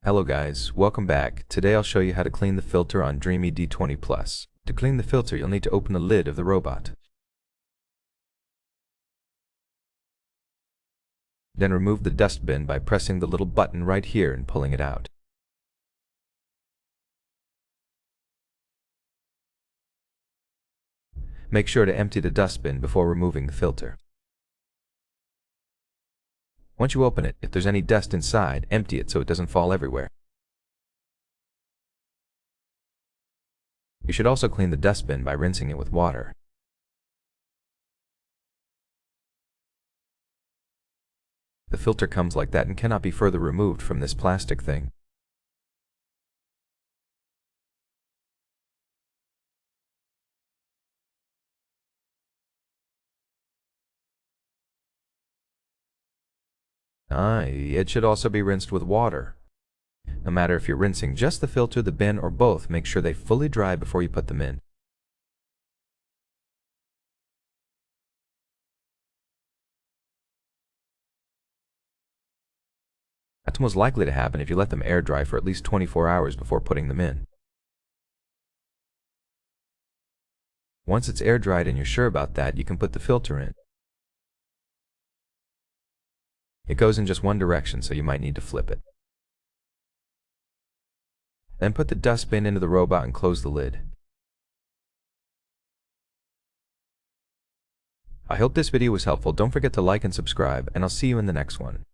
Hello guys, welcome back. Today I'll show you how to clean the filter on DREAME D20 Plus. To clean the filter, you'll need to open the lid of the robot. Then remove the dustbin by pressing the little button right here and pulling it out. Make sure to empty the dustbin before removing the filter. Once you open it, if there's any dust inside, empty it so it doesn't fall everywhere. You should also clean the dustbin by rinsing it with water. The filter comes like that and cannot be further removed from this plastic thing. It should also be rinsed with water. No matter if you're rinsing just the filter, the bin, or both, make sure they fully dry before you put them in. That's most likely to happen if you let them air dry for at least 24 hours before putting them in. Once it's air dried and you're sure about that, you can put the filter in. It goes in just one direction, so you might need to flip it. Then put the dustbin into the robot and close the lid. I hope this video was helpful. Don't forget to like and subscribe, and I'll see you in the next one.